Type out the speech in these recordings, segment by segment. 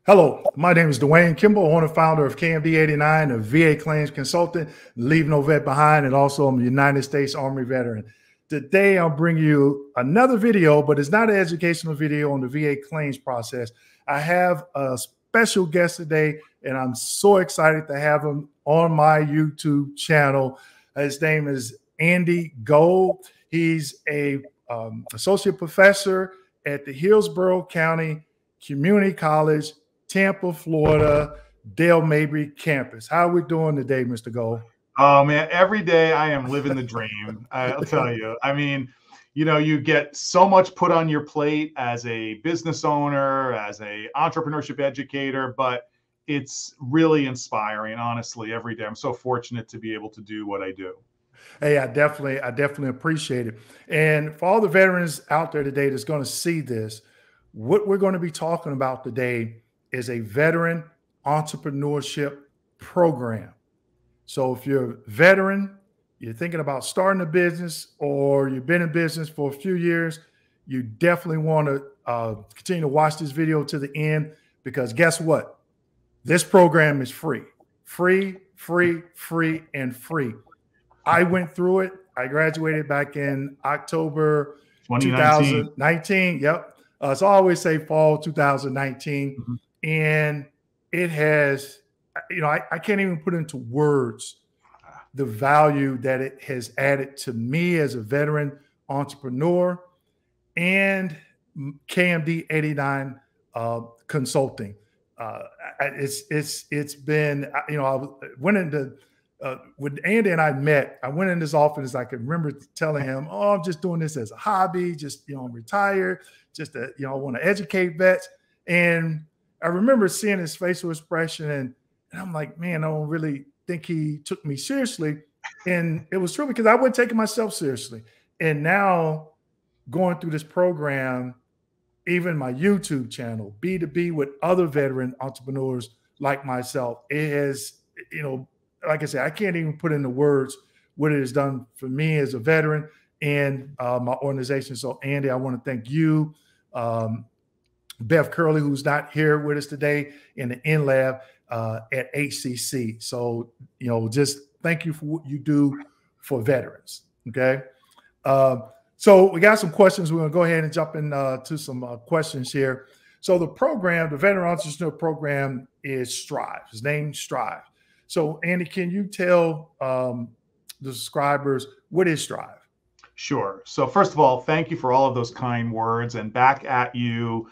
Hello, my name is Dwayne Kimball, owner and founder of KMD89, a VA claims consultant, Leave No Vet Behind, and also I'm a United States Army veteran. Today, I'll bring you another video, but it's not an educational video on the VA claims process. I have a special guest today, and I'm so excited to have him on my YouTube channel. His name is Andy Gold. He's a associate professor at the Hillsborough County Community College, Tampa, Florida, Dale Mabry campus. How are we doing today, Mr. Gold? Oh man, every day I am living the dream. I'll tell you. I mean, you get so much put on your plate as a business owner, as a entrepreneurship educator, but it's really inspiring, honestly, every day. I'm so fortunate to be able to do what I do. Hey, I definitely appreciate it. And for all the veterans out there today that's going to see this, what we're going to be talking about today is a veteran entrepreneurship program. So if you're a veteran, you're thinking about starting a business, or you've been in business for a few years, you definitely want to continue to watch this video to the end, because guess what? This program is free. Free, and free. I went through it. I graduated back in October 2019. Yep. So I always say fall 2019. Mm-hmm. And it has, I can't even put into words the value that it has added to me as a veteran entrepreneur and KMD89 consulting. It's been, I went into, when Andy and I met, I went in his office. I can remember telling him, "Oh, I'm just doing this as a hobby. Just, I'm retired. Just to, I want to educate vets." And I remember seeing his facial expression, and I'm like, man, I don't really think he took me seriously. And it was true, because I wasn't taking myself seriously. And now, going through this program, even my YouTube channel, B2B with other veteran entrepreneurs like myself, it has, like I said, I can't even put into words what it has done for me as a veteran and my organization. So, Andy, I want to thank you, Bev Curley, who's not here with us today, in the InLAB at HCC. So, just thank you for what you do for veterans. Okay. So we got some questions. We're going to go ahead and jump into some questions here. So the program, the Veteran Entrepreneur Program, is Strive. His name's Strive. So, Andy, can you tell the subscribers, what is Strive? Sure. So first of all, thank you for all of those kind words, and back at you.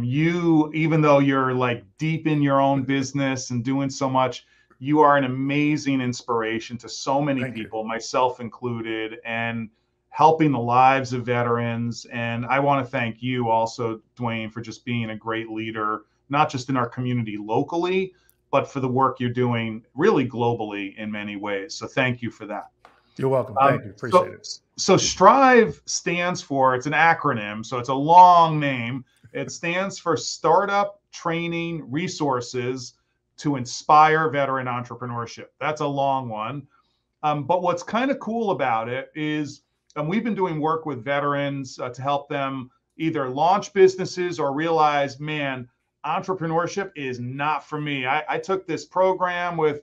Even though you're like deep in your own business and doing so much, you are an amazing inspiration to so many people, myself included, and helping the lives of veterans. And I want to thank you also, Dwayne, for just being a great leader, not just in our community locally, but for the work you're doing really globally in many ways. So thank you for that. You're welcome. Thank you. Appreciate it. So Strive stands for, it's an acronym, so it's a long name. It stands for Startup Training Resources to Inspire Veteran Entrepreneurship. That's a long one. But what's kind of cool about it is, we've been doing work with veterans to help them either launch businesses or realize, man, entrepreneurship is not for me. I took this program with,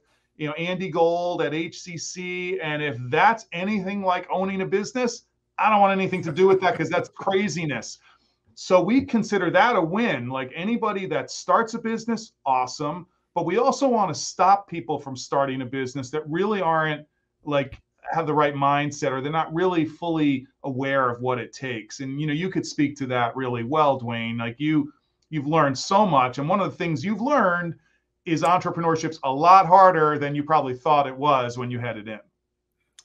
Andy Gold at HCC, and if that's anything like owning a business, I don't want anything to do with that, because that's craziness. So we consider that a win. Like, anybody that starts a business, awesome. But we also want to stop people from starting a business that really aren't have the right mindset, or they're not really fully aware of what it takes. And, you could speak to that really well, Dwayne. Like, you've learned so much. And one of the things you've learned is entrepreneurship's a lot harder than you probably thought it was when you headed in.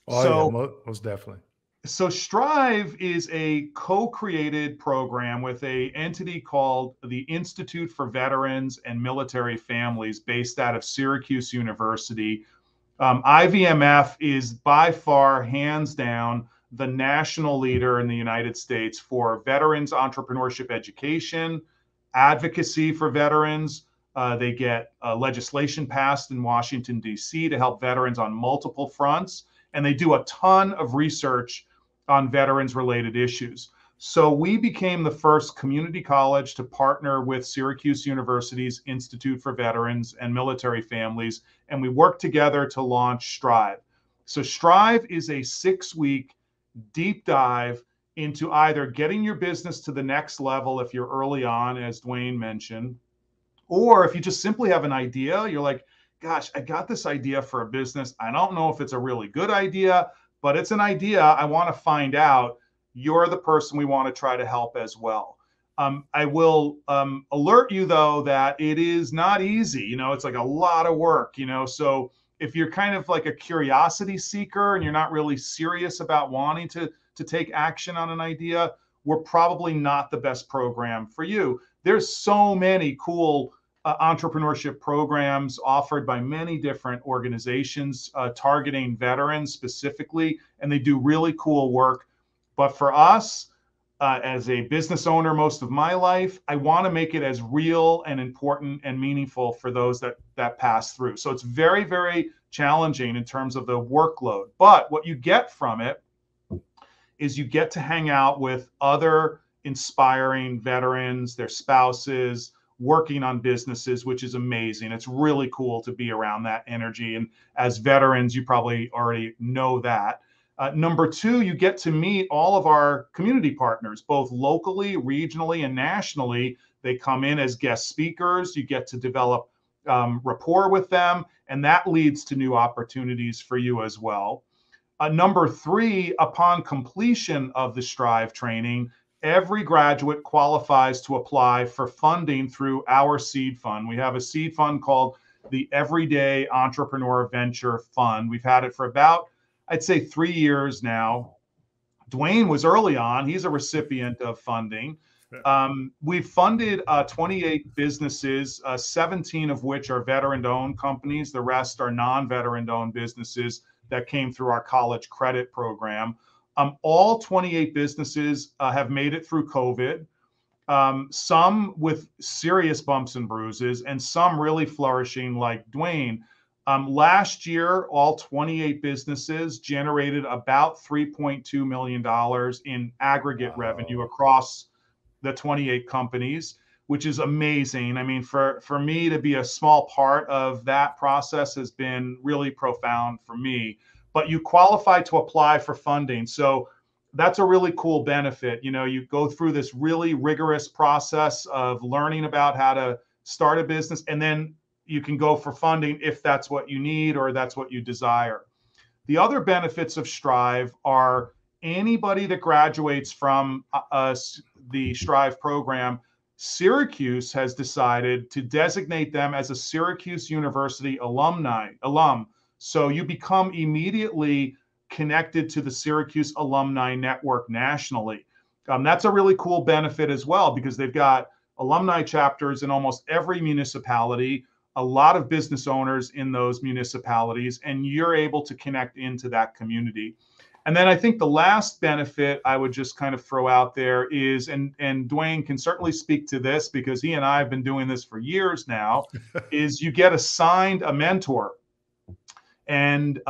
Oh, yeah, most definitely. So Strive is a co-created program with an entity called the Institute for Veterans and Military Families, based out of Syracuse University. IVMF is by far, hands down, the national leader in the United States for veterans entrepreneurship education, advocacy for veterans. They get legislation passed in Washington, D.C. to help veterans on multiple fronts. And they do a ton of research on veterans-related issues. So we became the first community college to partner with Syracuse University's Institute for Veterans and Military Families, and we worked together to launch Strive. So Strive is a 6-week deep dive into either getting your business to the next level if you're early on, as Dwayne mentioned, or if you just simply have an idea, you're like, gosh, I got this idea for a business. I don't know if it's a really good idea, but it's an idea. I want to find out. You're the person we want to try to help as well. I will alert you, though, that it is not easy. You know, it's like a lot of work, you know. So if you're kind of like a curiosity seeker and you're not really serious about wanting to take action on an idea, we're probably not the best program for you. There's so many cool entrepreneurship programs offered by many different organizations targeting veterans specifically, and they do really cool work. But for us, as a business owner most of my life, I want to make it as real and important and meaningful for those that pass through. So it's very, very challenging in terms of the workload. But what you get from it is you get to hang out with other inspiring veterans, their spouses, working on businesses, which is amazing. It's really cool to be around that energy. And as veterans, you probably already know that. Number two, you get to meet all of our community partners, both locally, regionally, and nationally. They come in as guest speakers. You get to develop rapport with them, and that leads to new opportunities for you as well. Number three, upon completion of the Strive training, every graduate qualifies to apply for funding through our seed fund. We have a seed fund called the Everyday Entrepreneur Venture Fund. We've had it for about, I'd say, 3 years now. Dwayne was early on. He's a recipient of funding. We've funded 28 businesses, 17 of which are veteran-owned companies. The rest are non-veteran-owned businesses that came through our college credit program. All 28 businesses have made it through COVID, some with serious bumps and bruises, and some really flourishing like Dwayne. Last year, all 28 businesses generated about $3.2 million in aggregate revenue across the 28 companies, which is amazing. I mean, for me to be a small part of that process has been really profound for me. But you qualify to apply for funding. So that's a really cool benefit. You know, you go through this really rigorous process of learning about how to start a business, and then you can go for funding if that's what you need or that's what you desire. The other benefits of Strive are anybody that graduates from the Strive program, Syracuse has decided to designate them as a Syracuse University alum. So you become immediately connected to the Syracuse alumni network nationally. That's a really cool benefit as well, because they've got alumni chapters in almost every municipality, a lot of business owners in those municipalities, and you're able to connect into that community. And then I think the last benefit I would just kind of throw out there is, and Dwayne can certainly speak to this because he and I have been doing this for years now, is you get assigned a mentor. And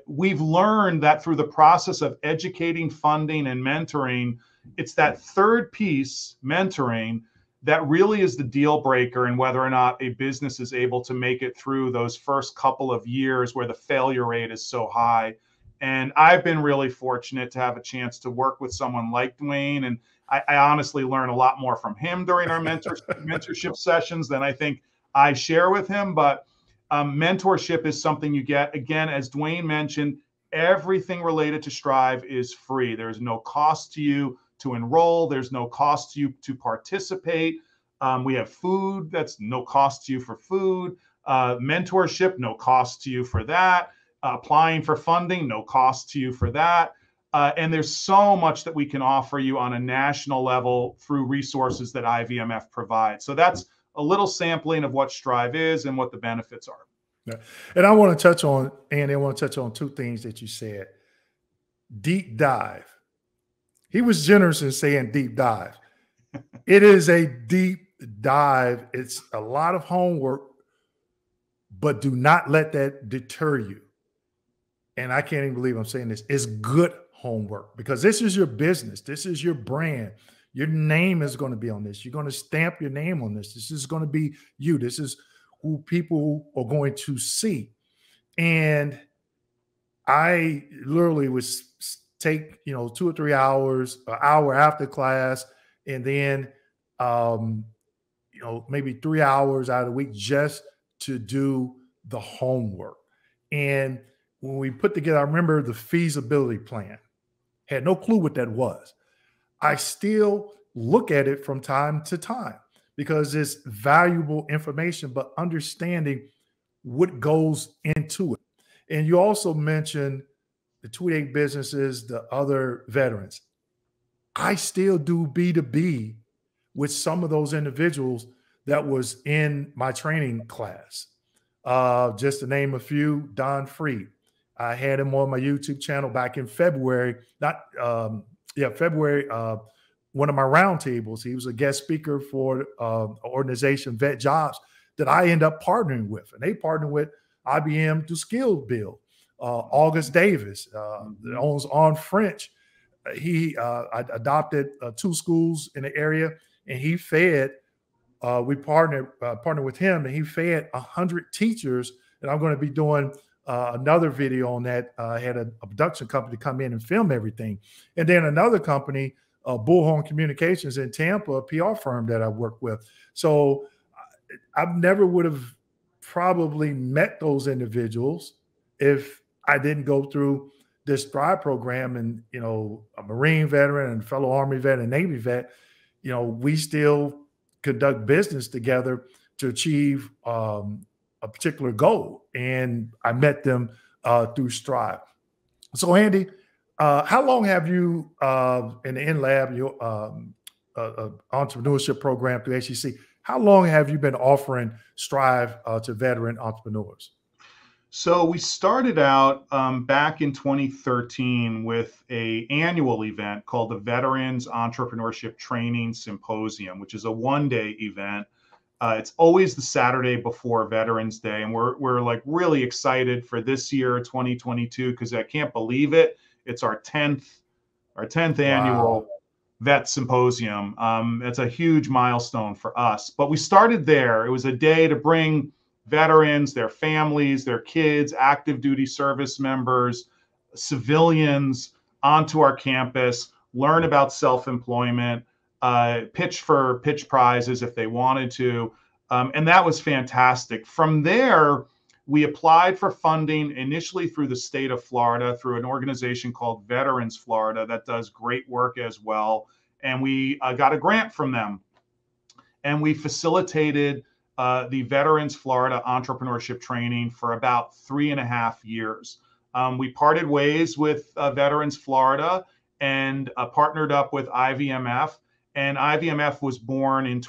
we've learned that through the process of educating, funding, and mentoring, it's that third piece, mentoring, that really is the deal breaker in whether or not a business is able to make it through those first couple of years where the failure rate is so high. And I've been really fortunate to have a chance to work with someone like Dwayne. And I honestly learn a lot more from him during our mentorship sessions than I think I share with him. But mentorship is something you get. Again, as Dwayne mentioned, everything related to Strive is free. There's no cost to you to enroll. There's no cost to you to participate. We have food. That's no cost to you for food. Mentorship, no cost to you for that. Applying for funding, no cost to you for that. And there's so much that we can offer you on a national level through resources that IVMF provides. So that's a little sampling of what Strive is and what the benefits are. Yeah. And I want to touch on, Andy, I want to touch on two things that you said. Deep dive. He was generous in saying deep dive. It is a deep dive. It's a lot of homework, but do not let that deter you. And I can't even believe I'm saying this. It's good homework, because this is your business. This is your brand. Your name is going to be on this. You're going to stamp your name on this. This is going to be you. This is who people are going to see. And I literally would take, 2 or 3 hours, an hour after class, and then, maybe 3 hours out of the week just to do the homework. And when we put together, I remember the feasibility plan, had no clue what that was. I still look at it from time to time because it's valuable information, but understanding what goes into it. And you also mentioned the 28 businesses, the other veterans. I still do B2B with some of those individuals that was in my training class. Just to name a few, Don Freed. I had him on my YouTube channel back in February, February, one of my roundtables. He was a guest speaker for an organization, Vet Jobs, that I end up partnering with. And they partnered with IBM to skill build. August Davis, that owns On French. He adopted 2 schools in the area, and he fed, we partnered with him, and he fed 100 teachers. And I'm going to be doing another video on that. I had a production company come in and film everything. And then another company, Bullhorn Communications in Tampa, a PR firm that I work with. So I never would have probably met those individuals if I didn't go through this Thrive program. And, a Marine veteran and fellow Army vet and Navy vet, we still conduct business together to achieve a particular goal. And I met them through Strive. So Andy, how long have you in the InLAB, your entrepreneurship program through HEC, how long have you been offering Strive to veteran entrepreneurs? So we started out back in 2013 with an annual event called the Veterans Entrepreneurship Training Symposium, which is a one-day event. It's always the Saturday before Veterans Day, and we're like really excited for this year, 2022, because I can't believe it. It's our 10th annual Vet Symposium. It's a huge milestone for us. But we started there. It was a day to bring veterans, their families, their kids, active duty service members, civilians onto our campus, learn about self-employment, pitch prizes if they wanted to. And that was fantastic. From there, we applied for funding initially through the state of Florida, through an organization called Veterans Florida that does great work as well. And we got a grant from them. And we facilitated the Veterans Florida entrepreneurship training for about 3.5 years. We parted ways with Veterans Florida and partnered up with IVMF. And IVMF was born in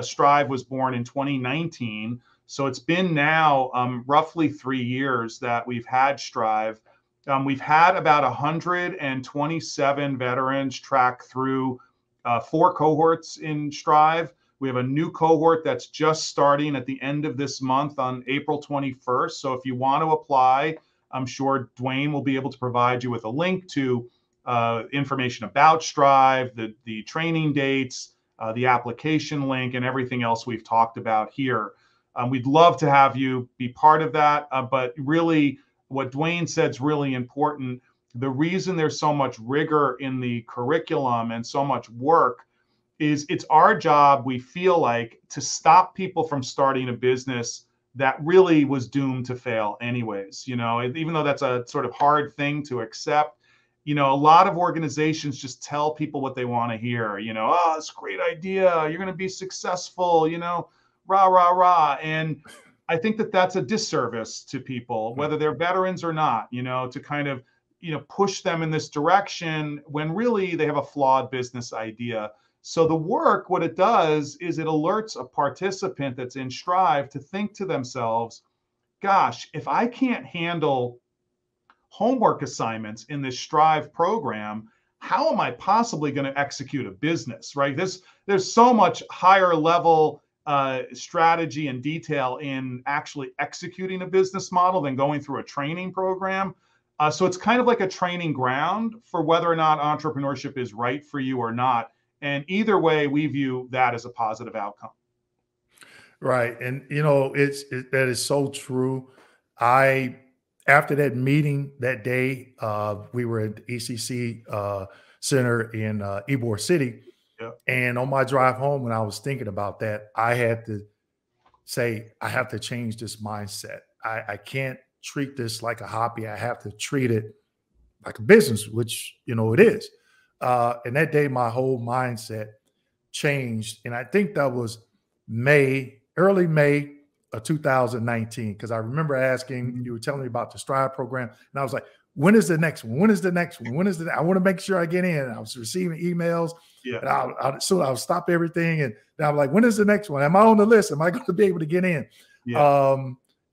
Strive was born in 2019. So it's been now roughly 3 years that we've had Strive. We've had about 127 veterans track through 4 cohorts in Strive. We have a new cohort that's just starting at the end of this month on April 21st. So if you want to apply, I'm sure Dwayne will be able to provide you with a link to information about Strive, the training dates, the application link, and everything else we've talked about here. We'd love to have you be part of that. But really, what Dwayne said is really important. The reason there's so much rigor in the curriculum and so much work is it's our job, we feel like, to stop people from starting a business that really was doomed to fail anyways. Even though that's a sort of hard thing to accept, a lot of organizations just tell people what they want to hear. Oh, it's a great idea. You're going to be successful, rah, rah, rah. And I think that that's a disservice to people, whether they're veterans or not, to kind of, push them in this direction when really they have a flawed business idea. So the work, what it does is it alerts a participant that's in Strive to think to themselves, gosh, if I can't handle homework assignments in this Strive program, how am I possibly going to execute a business, right? There's so much higher level strategy and detail in actually executing a business model than going through a training program. So it's kind of like a training ground for whether or not entrepreneurship is right for you or not. And either way, we view that as a positive outcome. Right. And that is so true. I After that meeting that day, we were at the ECC Center in Ybor City. Yeah. And on my drive home, when I was thinking about that, I had to say, I have to change this mindset. I can't treat this like a hobby. I have to treat it like a business, which, it is. And that day, my whole mindset changed. And I think that was early May of 2019, because I remember asking, you were telling me about the Strive program, and I was like, when is the next one? When is the next one? When is I want to make sure I get in. I was receiving emails, and I'll stop everything, and I'm like, when is the next one? Am I on the list? Am I going to be able to get in? Yeah.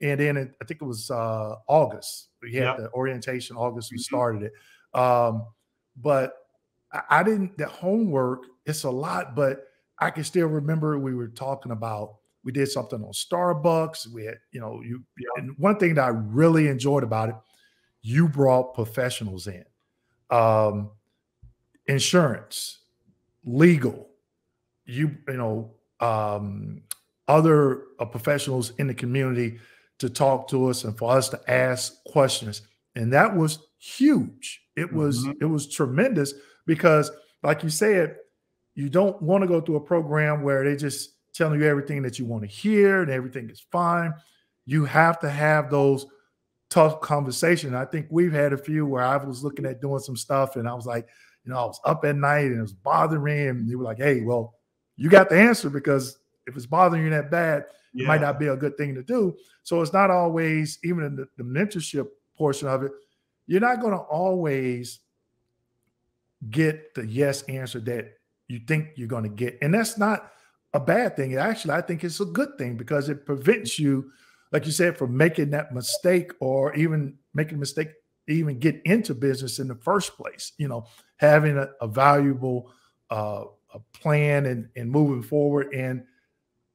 And then I think it was August. We had the orientation. August we started it. But I didn't. The homework, it's a lot, but I can still remember we were talking about. We did something on Starbucks. We had, and one thing that I really enjoyed about it, you brought professionals in, insurance, legal, other professionals in the community to talk to us and for us to ask questions. And that was huge. It was tremendous because, like you said, you don't want to go through a program where they just telling you everything that you want to hear and everything is fine. You have to have those tough conversations. I think we've had a few where I was looking at doing some stuff and I was like, I was up at night and it was bothering me. And they were like, hey, well, you got the answer, because if it's bothering you that bad, it might not be a good thing to do. So it's not always, even in the mentorship portion of it, you're not going to always get the yes answer that you think you're going to get. And that's not a bad thing. Actually, I think it's a good thing because it prevents you, like you said, from making that mistake or even making a mistake to even get into business in the first place. Having a valuable a plan and moving forward. And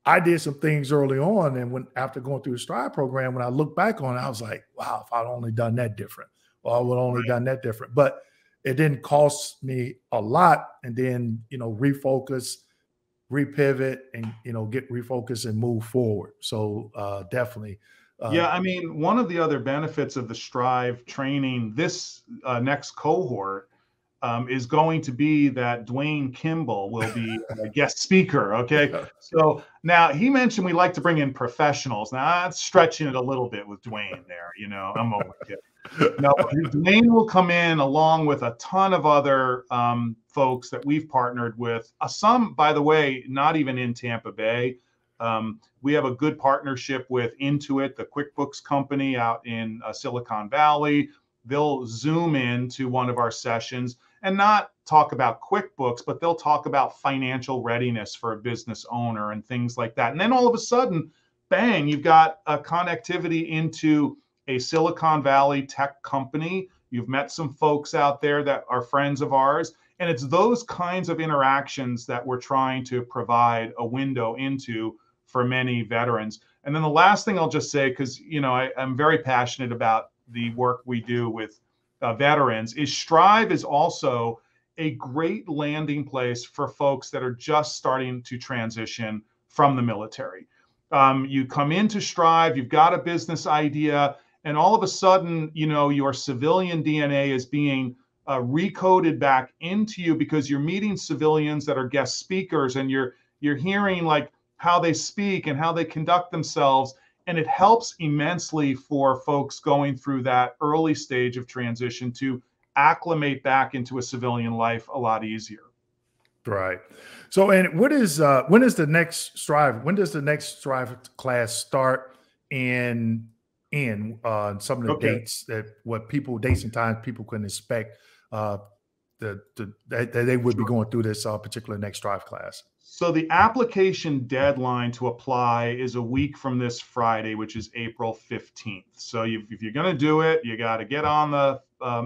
I did some things early on, and after going through the Strive program, when I look back on it, I was like, wow, if I'd only done that different, or I would have only done that different. But it didn't cost me a lot. And then, refocus, repivot, and get refocused and move forward. So definitely. I mean, one of the other benefits of the Strive training, this next cohort, is going to be that Dwayne Kimball will be a guest speaker. Okay. So now he mentioned we like to bring in professionals. Now that's stretching it a little bit with Dwayne there. I'm only kidding. No, Dwayne will come in along with a ton of other folks that we've partnered with. Some, by the way, not even in Tampa Bay. We have a good partnership with Intuit, the QuickBooks company out in Silicon Valley. They'll Zoom in to one of our sessions and not talk about QuickBooks, but they'll talk about financial readiness for a business owner and things like that. And then all of a sudden, bang, you've got a connectivity into a Silicon Valley tech company. You've met some folks out there that are friends of ours. And it's those kinds of interactions that we're trying to provide a window into for many veterans. And then the last thing I'll just say, because I'm very passionate about the work we do with veterans, is Strive is also a great landing place for folks that are just starting to transition from the military. You come into Strive, you've got a business idea, and all of a sudden, your civilian DNA is being recoded back into you because you're meeting civilians that are guest speakers, and you're hearing like how they speak and how they conduct themselves. And it helps immensely for folks going through that early stage of transition to acclimate back into a civilian life a lot easier. Right. So, and when is the next Strive? When does the next Strive class start? And some of the dates dates and times people can expect that they would be going through this particular next Strive class. So the application deadline to apply is a week from this Friday, which is April 15th. So if you're going to do it, you got to get on the,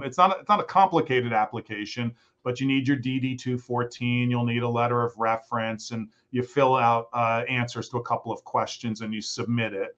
it's not a complicated application, but you need your DD-214. You'll need a letter of reference, and you fill out answers to a couple of questions and you submit it.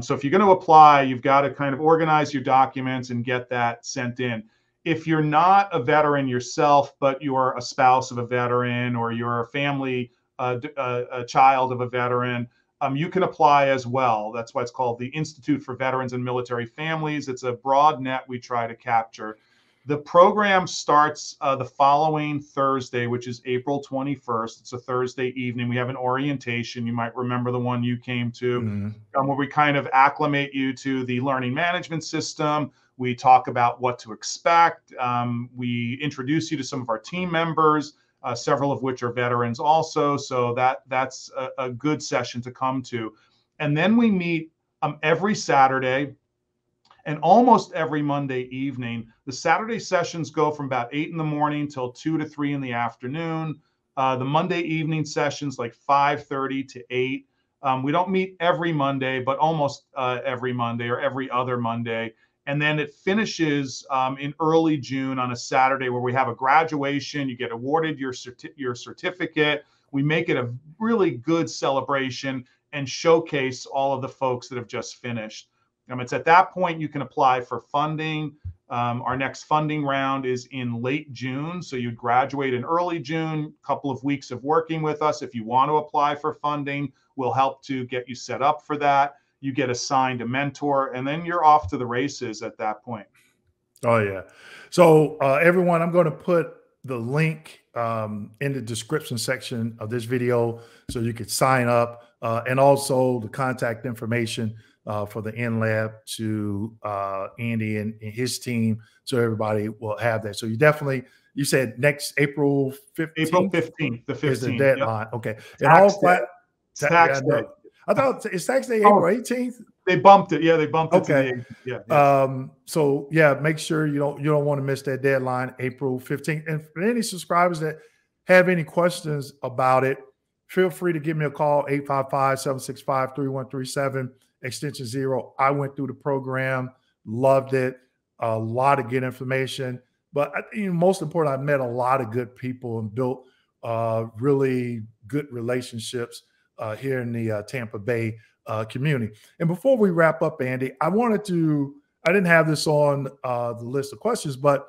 So if you're going to apply, you've got to kind of organize your documents and get that sent in. If you're not a veteran yourself, but you're a spouse of a veteran or you're a family, a child of a veteran, you can apply as well. That's why it's called the Institute for Veterans and Military Families. It's a broad net we try to capture. The program starts the following Thursday, which is April 21st. It's a Thursday evening. We have an orientation. You might remember the one you came to, where we kind of acclimate you to the learning management system. We talk about what to expect. We introduce you to some of our team members, several of which are veterans also. So that's a good session to come to. And then we meet every Saturday and almost every Monday evening. The Saturday sessions go from about 8 in the morning till 2 to 3 in the afternoon. The Monday evening sessions like 5:30 to 8. We don't meet every Monday, but almost every Monday or every other Monday. And then it finishes in early June on a Saturday where we have a graduation. You get awarded your certificate. We make it a really good celebration and showcase all of the folks that have just finished. It's at that point you can apply for funding. Our next funding round is in late June. So you'd graduate in early June, a couple of weeks of working with us. If you want to apply for funding, we'll help to get you set up for that. You get assigned a mentor, and then you're off to the races at that point. Oh, yeah. So everyone, I'm going to put the link in the description section of this video so you could sign up, and also the contact information for the InLAB to Andy and his team, so everybody will have that. So you said next April 15th? April 15th, the 15th. Is the deadline. Yep. Okay. Tax day. Tax day. I thought it's tax day April 18th. They bumped it. Yeah, they bumped it. Okay. To the 18th. So yeah, make sure you don't want to miss that deadline, April 15th. And for any subscribers that have any questions about it, feel free to give me a call, 855-765-3137, extension 0. I went through the program, loved it, a lot of good information. But most important, I met a lot of good people and built really good relationships here in the Tampa Bay community. And before we wrap up, Andy, I didn't have this on the list of questions, but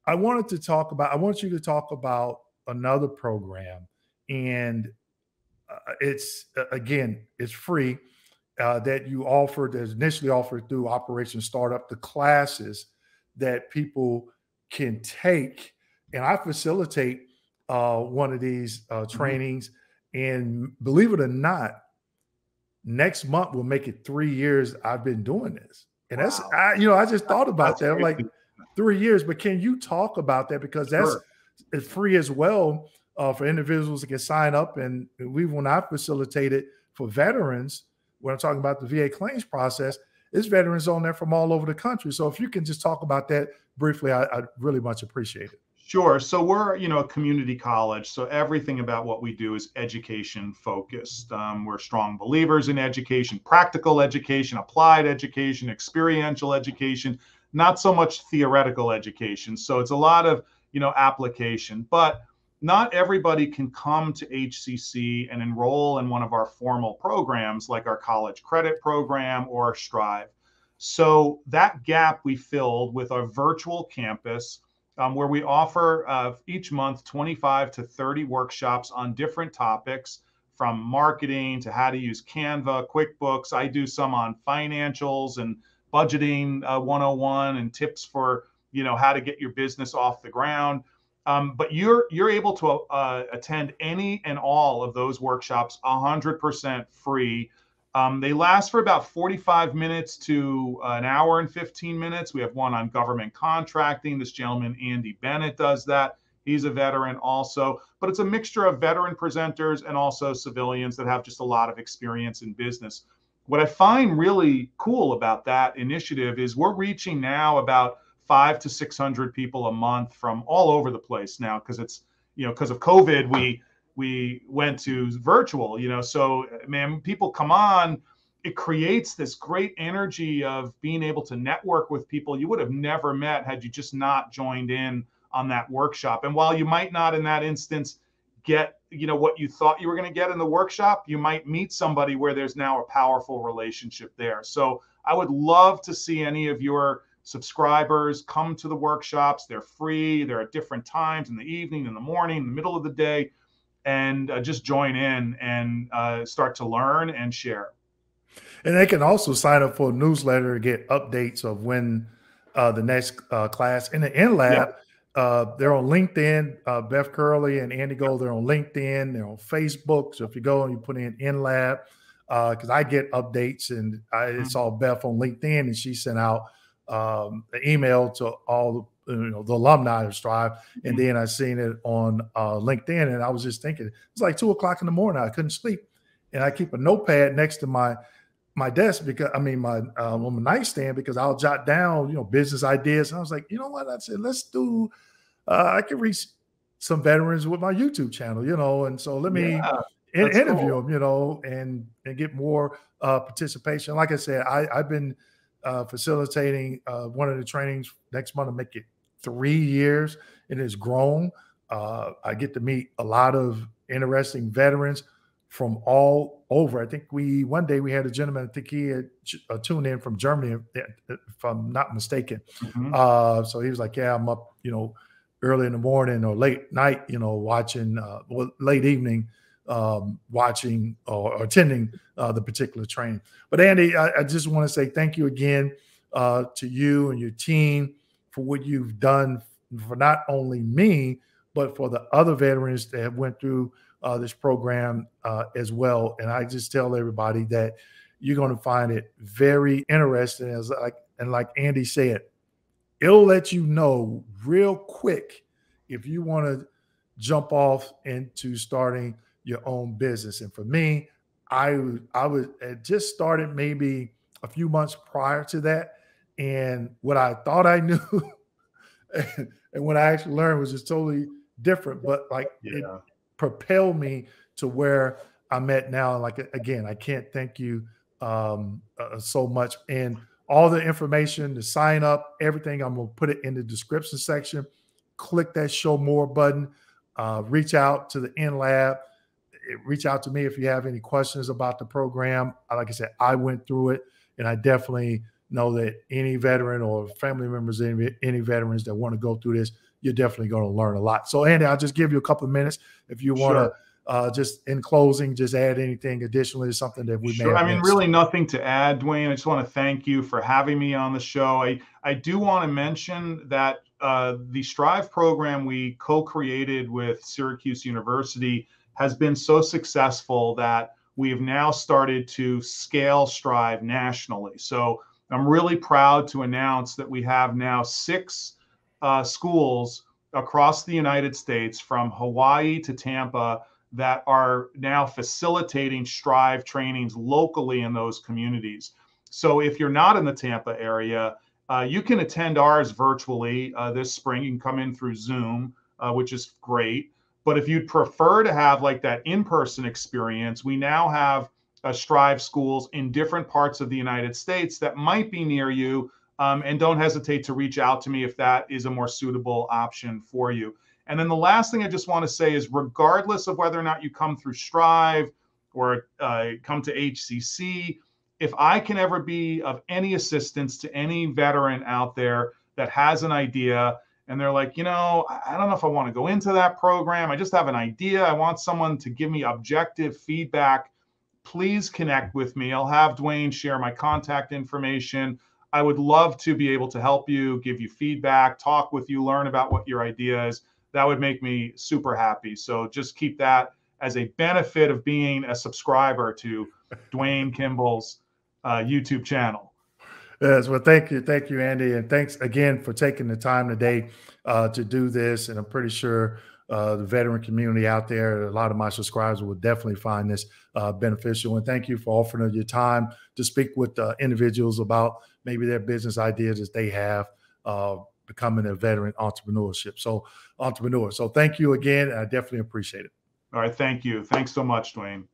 I want you to talk about another program. And it's free that you offered, that's initially offered through Operation Startup, the classes that people can take. And I facilitate one of these trainings. And believe it or not, next month we'll make it 3 years I've been doing this. And wow. I just thought about that. I'm like, 3 years, but can you talk about that? Because it's free as well for individuals that can sign up. And when I facilitated for veterans, when I'm talking about the VA claims process, there's veterans on there from all over the country. So if you can just talk about that briefly, I'd really much appreciate it. Sure. So we're, a community college. So everything about what we do is education focused. We're strong believers in education, practical education, applied education, experiential education, not so much theoretical education. So it's a lot of, application, but not everybody can come to HCC and enroll in one of our formal programs like our college credit program or Strive. So that gap we filled with our virtual campus, where we offer each month 25 to 30 workshops on different topics, from marketing to how to use Canva, QuickBooks. I do some on financials and budgeting 101 and tips for how to get your business off the ground. But you're able to attend any and all of those workshops 100% free. They last for about 45 minutes to an hour and 15 minutes. We have one on government contracting. This gentleman, Andy Bennett, does that. He's a veteran also, but it's a mixture of veteran presenters and also civilians that have just a lot of experience in business. What I find really cool about that initiative is we're reaching now about 500 to 600 people a month from all over the place now, because it's, because of COVID, we went to virtual, so man, people come on, it creates this great energy of being able to network with people you would have never met had you just not joined in on that workshop. And while you might not in that instance get, what you thought you were going to get in the workshop, you might meet somebody where there's now a powerful relationship there. So I would love to see any of your subscribers come to the workshops. They're free. They're at different times, in the evening, in the morning, in the middle of the day, and just join in and start to learn and share. And they can also sign up for a newsletter to get updates of when the next class in the InLAB. They're on LinkedIn. Beth Curley and Andy Gold, they're on LinkedIn. They're on Facebook. So if you go and you put in InLAB, because I get updates, and I saw Beth on LinkedIn, and she sent out an email to all the alumni of Strive, and then I seen it on LinkedIn, and I was just thinking, it's like 2 o'clock in the morning. I couldn't sleep, and I keep a notepad next to my desk, because on my nightstand, because I'll jot down business ideas. And I was like, you know what? I said, let's do. I can reach some veterans with my YouTube channel, and so let me interview them, and get more participation. Like I said, I've been facilitating one of the trainings. Next month to make it 3 years. It has grown. I get to meet a lot of interesting veterans from all over. I think one day we had a gentleman, I think he had tuned in from Germany, if I'm not mistaken. So he was like, yeah, I'm up, early in the morning or late night, watching, late evening, watching or attending the particular training. But Andy, I just want to say thank you again to you and your team for what you've done for not only me, but for the other veterans that have went through this program as well. And I just tell everybody that you're going to find it very interesting. Like Andy said, it'll let you know real quick if you want to jump off into starting your own business. And for me, I just started maybe a few months prior to that. And what I thought I knew and what I actually learned was just totally different. But it propelled me to where I'm at now. Like, again, I can't thank you so much. And all the information to sign up, everything, I'm going to put it in the description section. Click that show more button. Reach out to the InLAB. Reach out to me if you have any questions about the program. Like I said, I went through it, and I definitely know that any veteran or family members, any veterans that want to go through this, you're definitely going to learn a lot. So, Andy, I'll just give you a couple of minutes if you want to, just in closing, just add anything additionally to something that we may have missed. Really nothing to add, Dwayne. I just want to thank you for having me on the show. I do want to mention that the Strive program we co-created with Syracuse University has been so successful that we have now started to scale Strive nationally. So I'm really proud to announce that we have now 6 schools across the United States, from Hawaii to Tampa, that are now facilitating Strive trainings locally in those communities. So if you're not in the Tampa area, you can attend ours virtually this spring. You can come in through Zoom, which is great. But if you'd prefer to have like that in-person experience, we now have Strive schools in different parts of the United States that might be near you. And don't hesitate to reach out to me if that is a more suitable option for you. And then the last thing I just want to say is, regardless of whether or not you come through Strive or come to HCC, if I can ever be of any assistance to any veteran out there that has an idea and they're like, I don't know if I want to go into that program, I just have an idea, I want someone to give me objective feedback, please connect with me. I'll have Dwayne share my contact information. I would love to be able to help you, give you feedback, talk with you, learn about what your idea is. That would make me super happy. So just keep that as a benefit of being a subscriber to Dwayne Kimball's YouTube channel. Yes, well, thank you, Andy, and thanks again for taking the time today to do this. And I'm pretty sure the veteran community out there, a lot of my subscribers will definitely find this beneficial. And thank you for offering your time to speak with individuals about maybe their business ideas that they have becoming a veteran entrepreneurship. So thank you again. And I definitely appreciate it. All right. Thank you. Thanks so much, Dwayne.